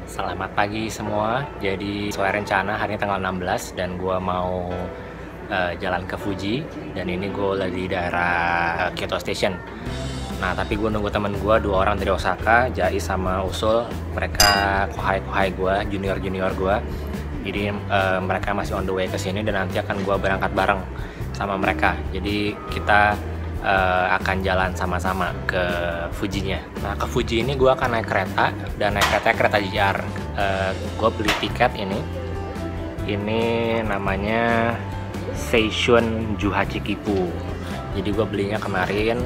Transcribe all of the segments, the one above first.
Selamat pagi semua. Jadi sesuai rencana hari ini tanggal 16 dan gua mau jalan ke Fuji, dan ini gue lagi di daerah Kyoto Station. Nah, tapi gue nunggu temen gue, dua orang dari Osaka, Jai sama Usul. Mereka kohai gue, junior gue. Jadi mereka masih on the way ke sini dan nanti akan gue berangkat bareng sama mereka. Jadi kita akan jalan sama-sama ke Fujinya. Nah, ke Fuji ini gue akan naik kereta, dan naik kereta JR. Gue beli tiket ini namanya Seishun Juhachikipu. Jadi gue belinya kemarin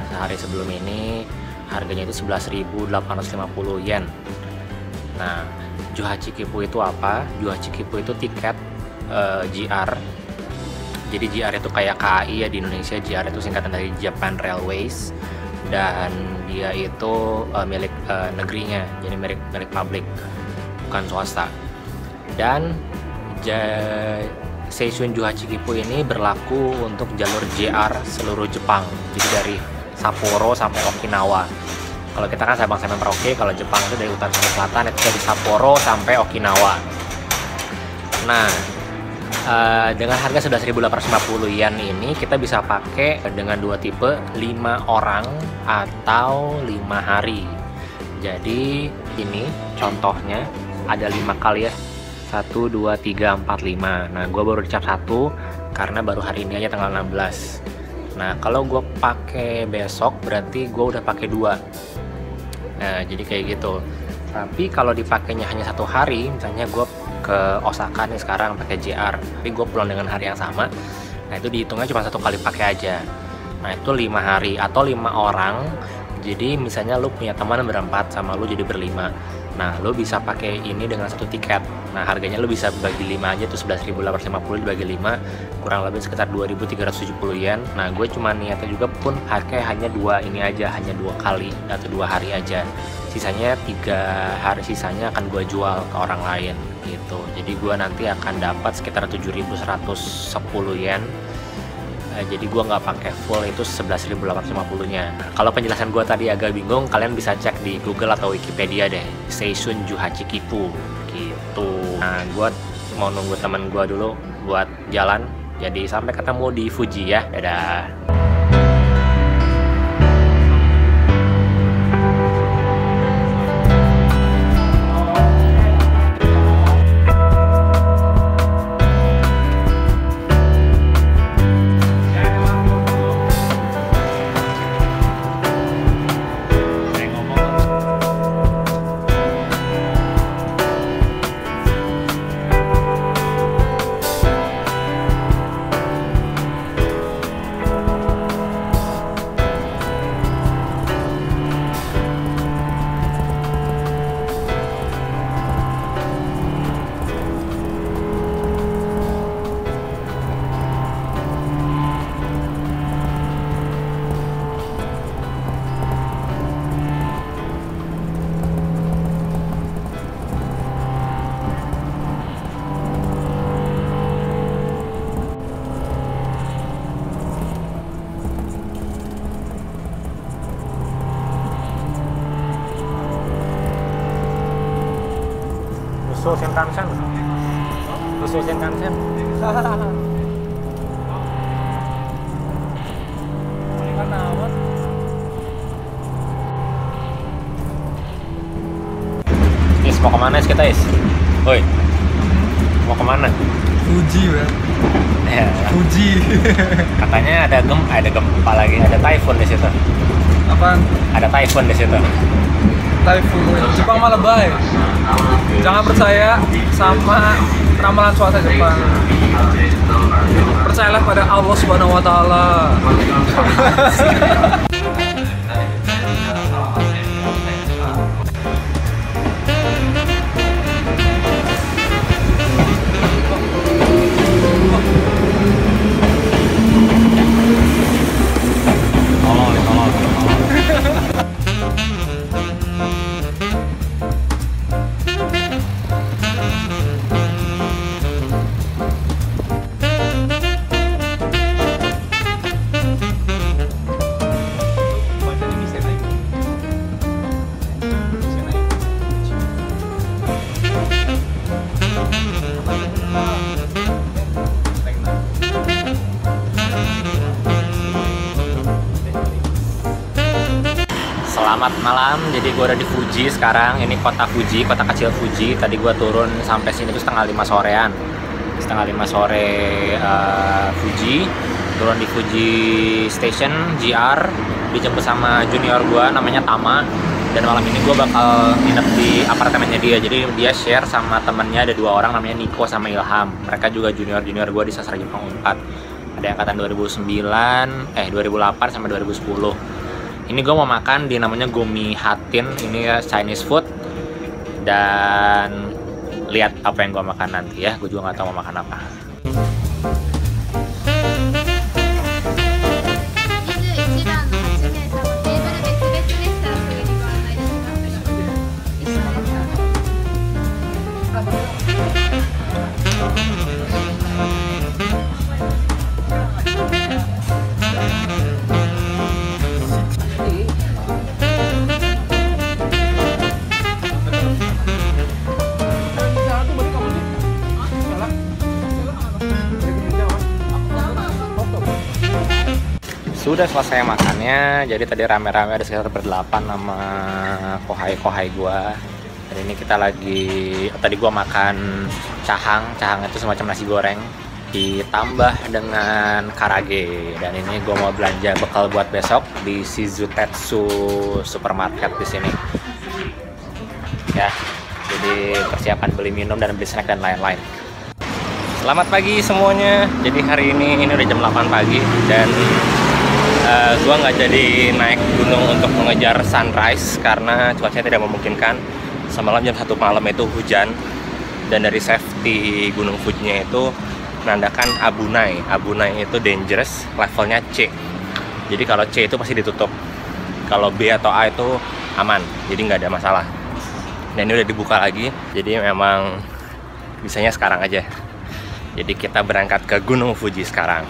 sehari sebelum ini, harganya itu 11.850 yen. Nah, Juhachikipu itu apa? Juhachikipu itu tiket JR. Jadi JR itu kayak KAI ya di Indonesia. JR itu singkatan dari Japan Railways, dan dia itu milik negerinya, jadi milik publik, bukan swasta. Dan Seishun Juhachikipu ini berlaku untuk jalur JR seluruh Jepang. Jadi dari Sapporo sampai Okinawa. Kalau kita kan Sabang sampai Merauke, kalau Jepang itu dari utara sampai selatan, itu dari Sapporo sampai Okinawa. Nah, dengan harga 11.850 yen ini kita bisa pakai dengan dua tipe, 5 orang atau 5 hari. Jadi ini contohnya ada 5 kali ya, 1, 2, 3, 4, 5. Nah, gue baru dicap 1 karena baru hari ini aja tanggal 16. Nah, kalau gue pakai besok berarti gue udah pakai 2. Nah, jadi kayak gitu. Tapi kalau dipakainya hanya 1 hari, misalnya gue ke Osaka nih sekarang pakai JR, tapi gue pulang dengan hari yang sama, nah itu dihitungnya cuma 1 kali pakai aja. Nah, itu 5 hari atau 5 orang. Jadi misalnya lu punya teman berempat sama lu jadi berlima. Nah, lu bisa pakai ini dengan 1 tiket. Nah, harganya lu bisa bagi 5 aja tuh, 11.850 dibagi 5, kurang lebih sekitar 2.370 yen. Nah, gue cuma niatnya juga pun pakai hanya 2 ini aja, hanya 2 kali atau 2 hari aja. Sisanya 3 hari sisanya akan gue jual ke orang lain gitu. Jadi gue nanti akan dapat sekitar 7.110 yen. Jadi gue nggak pakai full itu 11.850-nya. Nah, kalau penjelasan gue tadi agak bingung, kalian bisa cek di Google atau Wikipedia deh, Seishun Juhachikipu gitu. Nah, gue mau nunggu temen gue dulu buat jalan. Jadi sampai ketemu di Fuji ya. Dadah. Usul Shinkansen. Usul Shinkansen. Is, mau kemana kita, Is? Woi, mau kemana? Fuji, man. Ya, Fuji. katanya ada gempa lagi, ada typhoon di situ. Apaan? Ada typhoon di situ. Typhoon. Jepang malah baik. Jangan percaya sama ramalan cuaca Jepang. Percayalah pada Allah Subhanahu wa taala. Selamat malam, jadi gue udah di Fuji sekarang. Ini kota Fuji, kota kecil Fuji. Tadi gue turun sampai sini tuh setengah 5 sorean. Setengah 5 sore Fuji. Turun di Fuji Station, GR. Dijemput sama junior gue, namanya Tama. Dan malam ini gue bakal nginep di apartemennya dia. Jadi dia share sama temennya, ada 2 orang namanya Niko sama Ilham. Mereka juga junior-junior gue di Sastra Jepang 4. Ada angkatan 2008 sampai 2010. Ini gue mau makan di namanya Gomi Hatin, ini ya Chinese food. Dan lihat apa yang gue makan nanti ya, gue juga nggak tahu mau makan apa. Sudah selesai makannya, jadi tadi rame-rame ada sekitar berdelapan sama kohai gua. Dan ini kita tadi gua makan cahang itu semacam nasi goreng ditambah dengan karage. Dan ini gua mau belanja bekal buat besok di Shizutetsu supermarket di sini. Ya, jadi persiapan beli minum dan beli snack dan lain-lain. Selamat pagi semuanya. Jadi hari ini udah jam 8 pagi dan gua nggak jadi naik gunung untuk mengejar sunrise karena cuacanya tidak memungkinkan. Semalam jam 1 malam itu hujan dan dari safety gunung Fuji-nya itu menandakan abunai. Abunai itu dangerous, levelnya C. Jadi kalau C itu pasti ditutup. Kalau B atau A itu aman, jadi nggak ada masalah. Dan ini udah dibuka lagi, jadi memang bisanya sekarang aja. Jadi kita berangkat ke Gunung Fuji sekarang.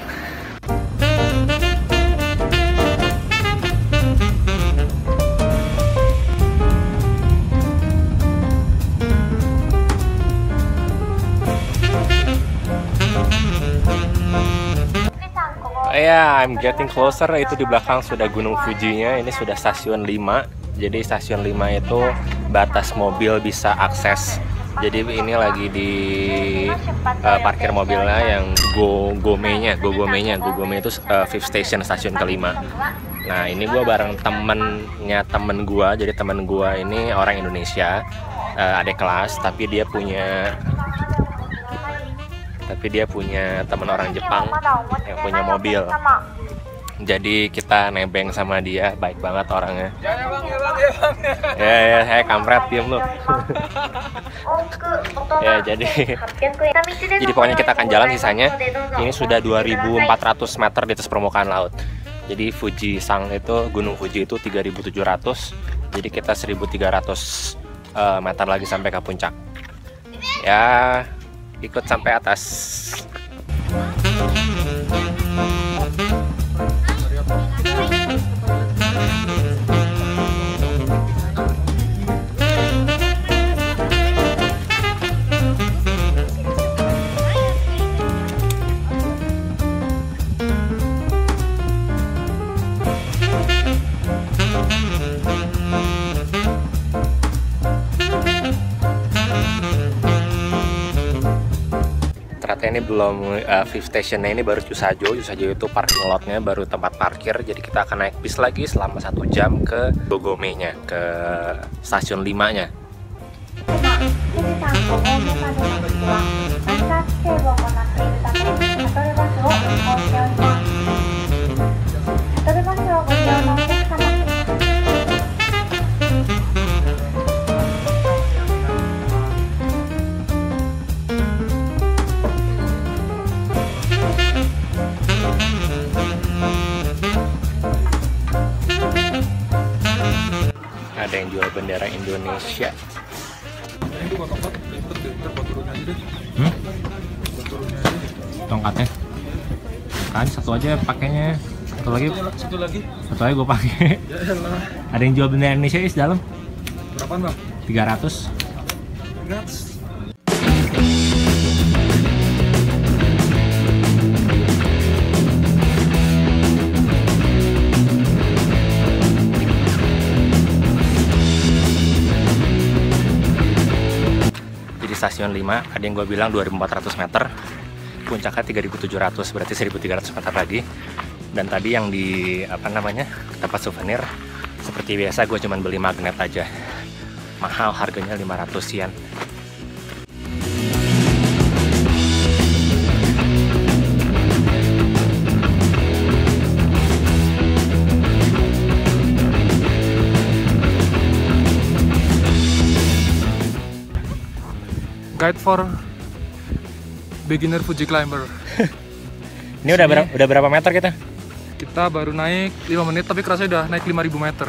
Ya, I'm getting closer. Itu di belakang sudah Gunung Fuji-nya. Ini sudah stasiun 5. Jadi stasiun 5 itu batas mobil bisa akses. Jadi ini lagi di parkir mobilnya yang Gogome itu fifth station, stasiun kelima. Nah ini gue bareng temen gue. Jadi temen gue ini orang Indonesia, adik kelas, tapi dia punya teman orang Jepang yang punya mobil. Jadi kita nebeng sama dia, baik banget orangnya. Ya, kampret, diem lu. Ya, jadi pokoknya kita akan jalan sisanya. Ini sudah 2.400 meter di atas permukaan laut. Jadi Fuji-san itu, Gunung Fuji itu 3.700. Jadi kita 1.300 meter lagi sampai ke puncak. Ya, ikut sampai atas. Ternyata ini belum fifth stationnya, ini baru Chusajo itu parking lotnya, baru tempat parkir. Jadi kita akan naik bis lagi selama 1 jam ke Gogome-nya, ke stasiun 5-nya. Ada yang jual bendera Indonesia. Tongkatnya kan satu aja pakainya, satu lagi gue pakai. Ada yang jual bendera Indonesia di dalam. Berapaan bang? 300. stasiun 5. Ada yang gue bilang 2400 meter. Puncaknya 3700, berarti 1300 meter lagi. Dan tadi yang di tempat souvenir, seperti biasa gue cuma beli magnet aja. Mahal, harganya 500 yen. Guide for beginner Fuji climber. Ini udah berapa meter kita? Kita baru naik 5 menit tapi kerasa udah naik 5000 meter.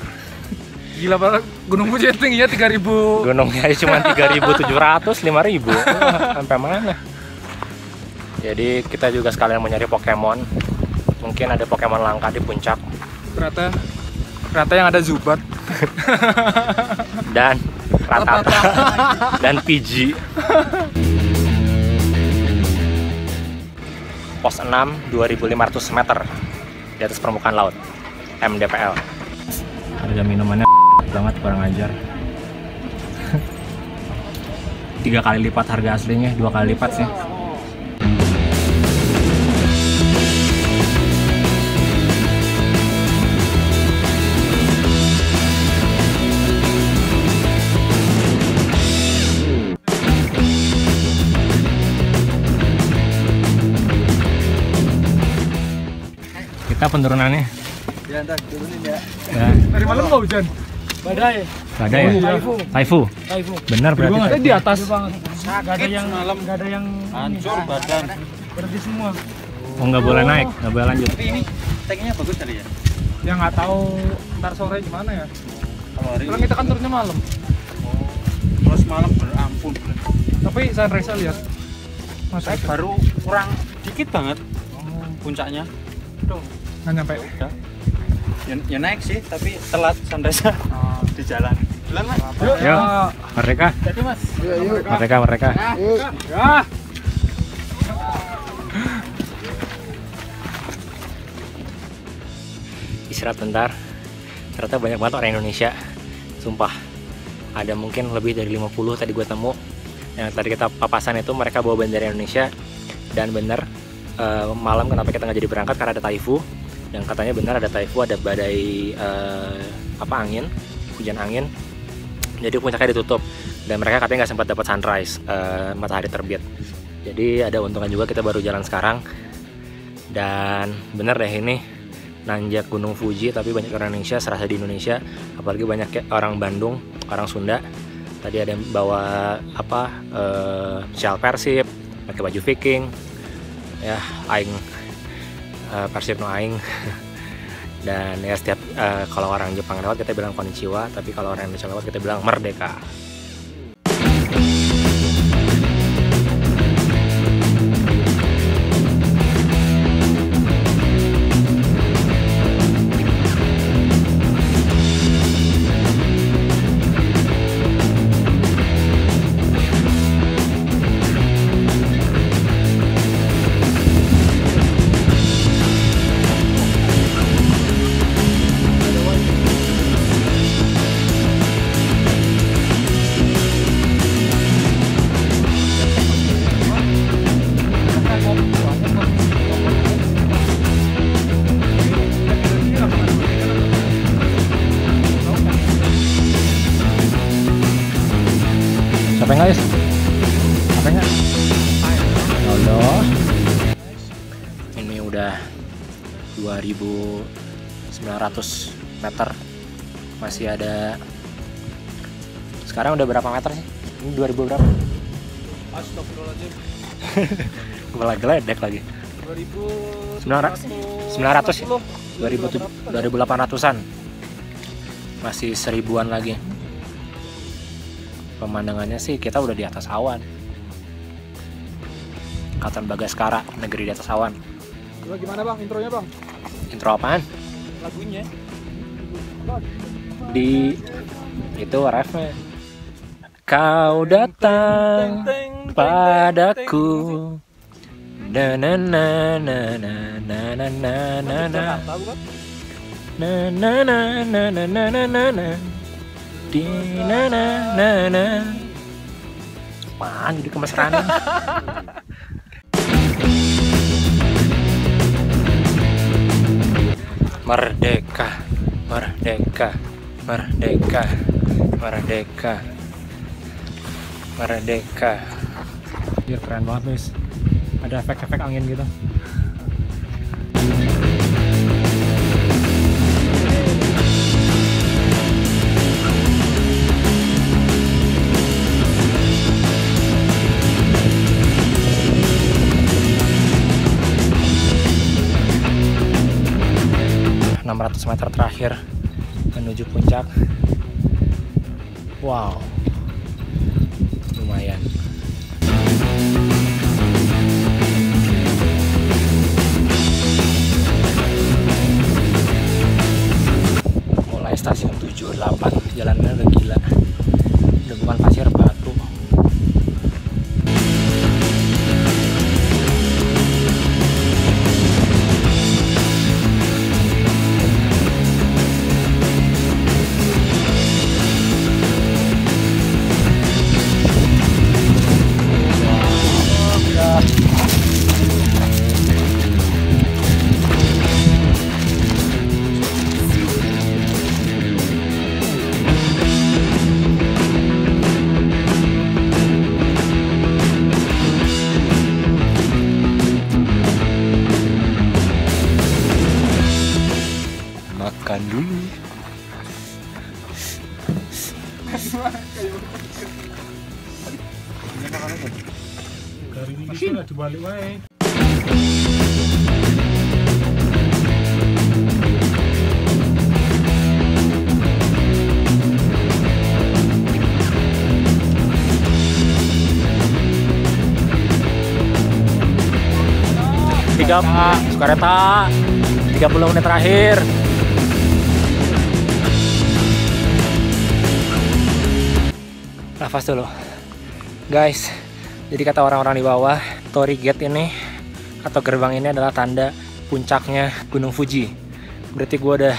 Gila banget, Gunung Fuji tingginya 3000. Gunungnya cuma 3700, 5000. Sampai mana? Jadi kita juga sekalian mau nyari Pokemon. Mungkin ada Pokemon langka di puncak. Ternyata yang ada Zubat. Dan Rattata dan PG. Pos 6 2500 meter di atas permukaan laut, MDPL. Harga minumannya banget, kurang ajar. 3 kali lipat harga aslinya, 2 kali lipat sih. Kita penurunannya. Ya, ntar turunin ya. Ya. Dari malam nggak hujan? Badai. Badai ya? Taifu. Benar berarti. Di atas. Gak ada yang hancur badan. Berhenti semua. Oh, nggak boleh naik, nggak boleh lanjut. Tapi ini tanknya bagus kali ya? Ya nggak tahu ntar sore gimana ya. Kalau hari Karena kita kan turunnya malam. kalau semalam berampun. Tapi sunrise lihat. Saya baru kurang dikit banget puncaknya. Tuh, Nggak nyampe. udah. Ya naik sih, tapi telat sunrise di jalan. Jalan mas. Yuk. Yuk, merdeka. Jadi mas. Merdeka. Ya. Istirahat bentar. Ternyata banyak banget orang Indonesia. Sumpah. Ada mungkin lebih dari 50 tadi gue temu. Yang tadi kita papasan itu mereka bawa bendera Indonesia. Dan bener, malam kenapa kita nggak jadi berangkat karena ada Taifu. Dan katanya benar ada Taifu, ada badai angin, hujan angin. Jadi puncaknya ditutup. Dan mereka katanya nggak sempat dapat sunrise, matahari terbit. Jadi ada untungnya juga, kita baru jalan sekarang. Dan bener deh ini nanjak Gunung Fuji, tapi banyak orang Indonesia, serasa di Indonesia. Apalagi banyak orang Bandung, orang Sunda. Tadi ada yang bawa shawl Persib, pakai baju Viking. Ya, aing Persib no aing. Dan ya setiap kalau orang Jepang lewat kita bilang konnichiwa, tapi kalau orang Indonesia lewat kita bilang merdeka. Capek nggak, Is? Capek nggak? Allah. Ini udah 2900 meter. Masih ada. Sekarang udah berapa meter sih? Ini 2000 berapa? Astagfirullahaladzim. Malah geledek lagi. 900 ya? 2800-an. Masih 1000-an lagi. Pemandangannya sih kita udah di atas awan. Katan Bagaskara, negeri di atas awan. Gimana bang, intronya bang? Intro apaan? Lagunya. Di itu refnya. Kau datang padaku. Na na na na na na na na na na na na na na na na na na di na na na na. apaan jadi kemesraan. Merdeka, merdeka, merdeka, merdeka, merdeka. Biar keren banget guys. Ada efek-efek angin gitu. Meter terakhir menuju puncak. Wow, lumayan. Mulai stasiun 78, jalannya udah gila, udah bukan pasir, batu. Makan dulu. Dari ini sudah dibalik wae. Sukareta 30 menit terakhir. Nafas dulu guys. Jadi kata orang-orang di bawah, Torii Gate ini atau gerbang ini adalah tanda puncaknya Gunung Fuji. Berarti gue udah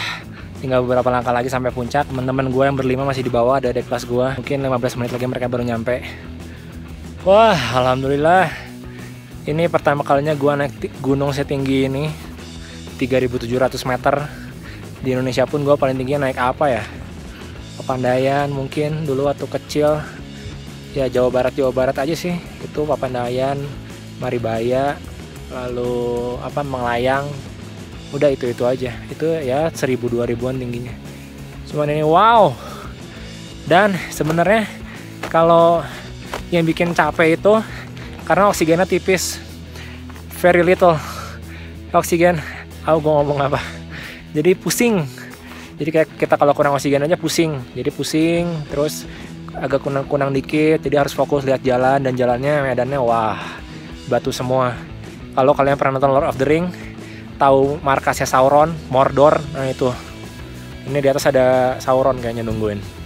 tinggal beberapa langkah lagi sampai puncak. Teman-teman gue yang berlima masih di bawah, ada adik kelas gue. Mungkin 15 menit lagi mereka baru nyampe. Wah, alhamdulillah. Ini pertama kalinya gue naik gunung setinggi ini, 3.700 meter. Di Indonesia pun gue paling tinggi naik apa ya? Papandayan mungkin dulu waktu kecil. Ya Jawa Barat aja sih. Itu Papandayan, Maribaya, lalu apa Melayang. Udah itu aja. Itu ya 1000-2000an tingginya. Cuman ini wow. Dan sebenarnya kalau yang bikin capek itu karena oksigennya tipis, very little oksigen. Gue ngomong apa? Jadi pusing. Jadi kayak kita kalau kurang oksigen aja pusing. Jadi pusing, terus agak kunang-kunang dikit. Jadi harus fokus lihat jalan, dan jalannya medannya wah batu semua. Kalau kalian pernah nonton Lord of the Ring, tahu markasnya Sauron, Mordor, nah itu. Ini di atas ada Sauron kayaknya nungguin.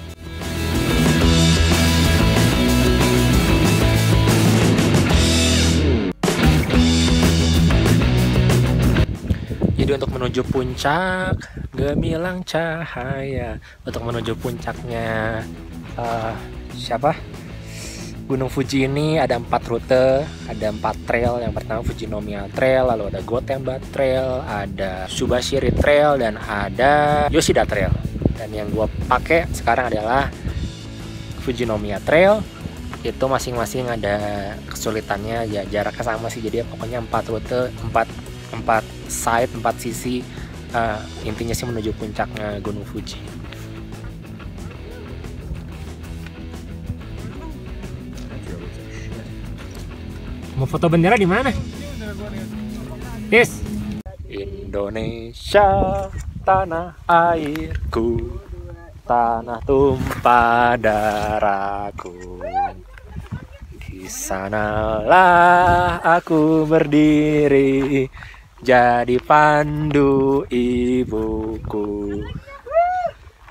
Jadi untuk menuju puncak gemilang cahaya, untuk menuju puncaknya Gunung Fuji ini ada 4 rute, ada 4 trail. Yang pertama Fujinomiya Trail, lalu ada Gotemba Trail, ada Subashiri Trail, dan ada Yoshida Trail. Dan yang gue pakai sekarang adalah Fujinomiya Trail. Itu masing-masing ada kesulitannya, ya jaraknya sama sih. Jadi pokoknya 4 rute, 4 side, 4 sisi. Intinya sih menuju puncaknya Gunung Fuji. Mau foto bendera di mana? Yes. Indonesia, tanah airku, tanah tumpah darahku. Di sanalah aku berdiri, jadi pandu ibuku.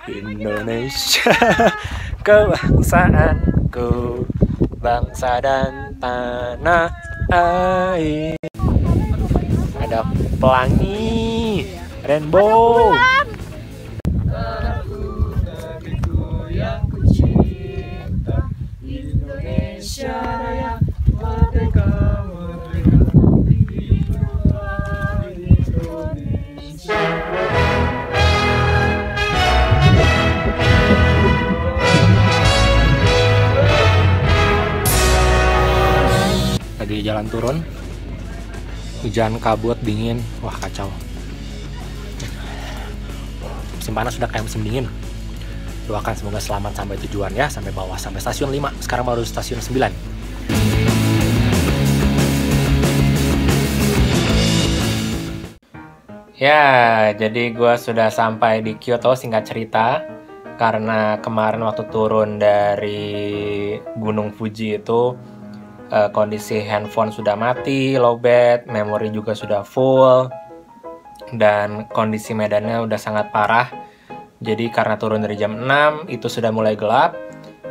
Indonesia, kebangsaanku, bangsa dan tanah air. Ada pelangi, rainbow. Aku negeriku yang ku cinta, Indonesia. di jalan turun. Hujan, kabut, dingin, wah kacau. Musim panas sudah kayak musim dingin. Doakan semoga selamat sampai tujuan ya, sampai bawah, sampai stasiun 5. Sekarang baru stasiun 9. Ya, jadi gue sudah sampai di Kyoto, singkat cerita. Karena kemarin waktu turun dari Gunung Fuji itu kondisi handphone sudah mati, lowbat, memori juga sudah full, dan kondisi medannya udah sangat parah. Jadi karena turun dari jam 6 itu sudah mulai gelap,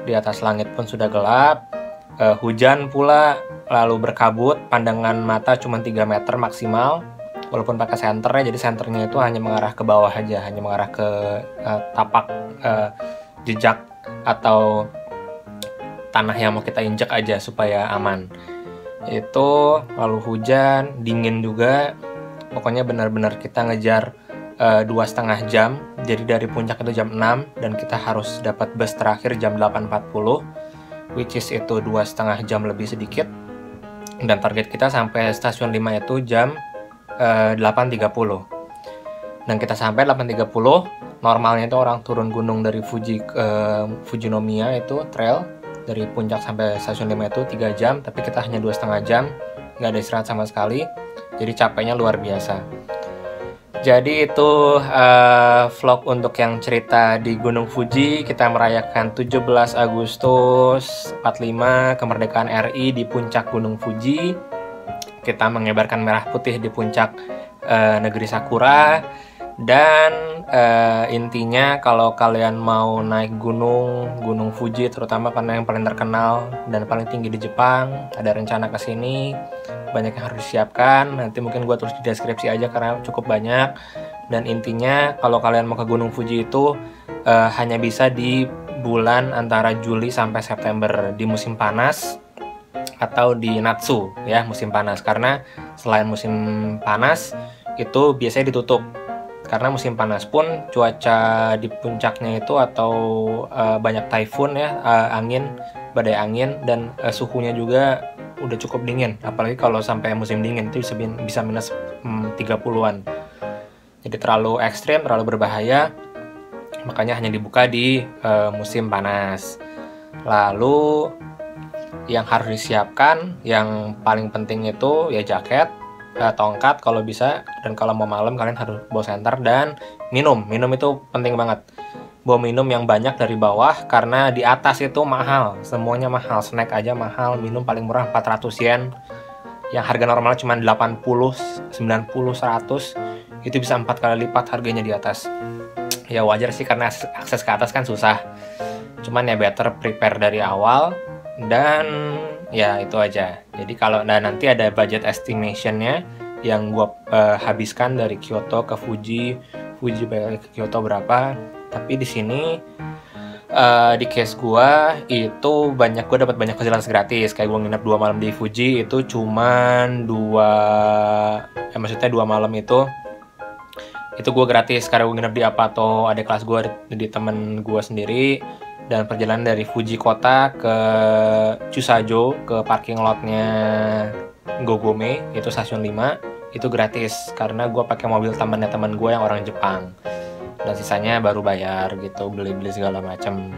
di atas langit pun sudah gelap, hujan pula, lalu berkabut, pandangan mata cuma 3 meter maksimal, walaupun pakai senternya, jadi senternya itu hanya mengarah ke bawah aja, hanya mengarah ke tapak jejak atau tanah yang mau kita injak aja supaya aman. Itu lalu hujan, dingin juga, pokoknya benar-benar kita ngejar 2,5 jam. Jadi dari puncak itu jam 6 dan kita harus dapat bus terakhir jam 8.40, which is itu 2,5 jam lebih sedikit, dan target kita sampai stasiun 5 itu jam 8.30. Dan kita sampai 8.30. Normalnya itu orang turun gunung dari Fuji ke Fujinomiya itu trail dari puncak sampai stasiun 5 itu 3 jam, tapi kita hanya 2,5 jam, nggak ada istirahat sama sekali, jadi capeknya luar biasa. Jadi itu vlog untuk yang cerita di Gunung Fuji. Kita merayakan 17 Agustus 45 kemerdekaan RI di puncak Gunung Fuji. Kita mengibarkan merah putih di puncak negeri Sakura. Dan intinya kalau kalian mau naik Gunung Fuji, terutama karena yang paling terkenal dan paling tinggi di Jepang, ada rencana ke sini, banyak yang harus disiapkan. Nanti mungkin gue tulis di deskripsi aja karena cukup banyak. Dan intinya kalau kalian mau ke Gunung Fuji itu hanya bisa di bulan antara Juli sampai September, di musim panas atau di Natsu ya, musim panas. Karena selain musim panas itu biasanya ditutup. Karena musim panas pun cuaca di puncaknya itu atau banyak typhoon ya, angin, badai angin, dan suhunya juga udah cukup dingin. Apalagi kalau sampai musim dingin itu bisa minus 30-an. Jadi terlalu ekstrim, terlalu berbahaya. Makanya hanya dibuka di musim panas. Lalu yang harus disiapkan, yang paling penting itu ya jaket, tongkat kalau bisa, dan kalau mau malam kalian harus bawa senter, dan minum itu penting banget. Bawa minum yang banyak dari bawah karena di atas itu mahal, semuanya mahal, snack aja mahal, minum paling murah 400 yen yang harga normalnya cuma 80, 90, 100, itu bisa 4 kali lipat harganya di atas. Ya wajar sih karena akses ke atas kan susah, cuman ya better prepare dari awal. Dan ya itu aja. Jadi kalau nanti ada budget estimationnya yang gue habiskan dari Kyoto ke Fuji balik ke Kyoto berapa. Tapi di sini di case gue itu gue dapat banyak fasilitas gratis. Kayak gue nginep 2 malam di Fuji itu cuman 2 malam itu gue gratis karena gue nginep di Apato, ada kelas gue di temen gue sendiri. Dan perjalanan dari Fuji kota ke Chusajo, ke parking lotnya Gogome, itu stasiun 5, itu gratis karena gue pakai mobil temannya teman gue yang orang Jepang. Dan sisanya baru bayar gitu, beli-beli segala macam.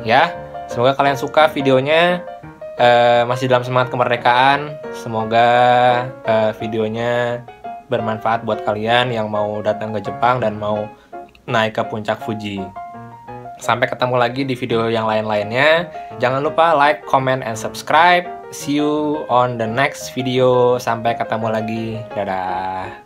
Ya, semoga kalian suka videonya. Masih dalam semangat kemerdekaan. Semoga videonya bermanfaat buat kalian yang mau datang ke Jepang dan mau naik ke puncak Fuji. Sampai ketemu lagi di video yang lain-lainnya. Jangan lupa like, comment, and subscribe. See you on the next video. Sampai ketemu lagi. Dadah.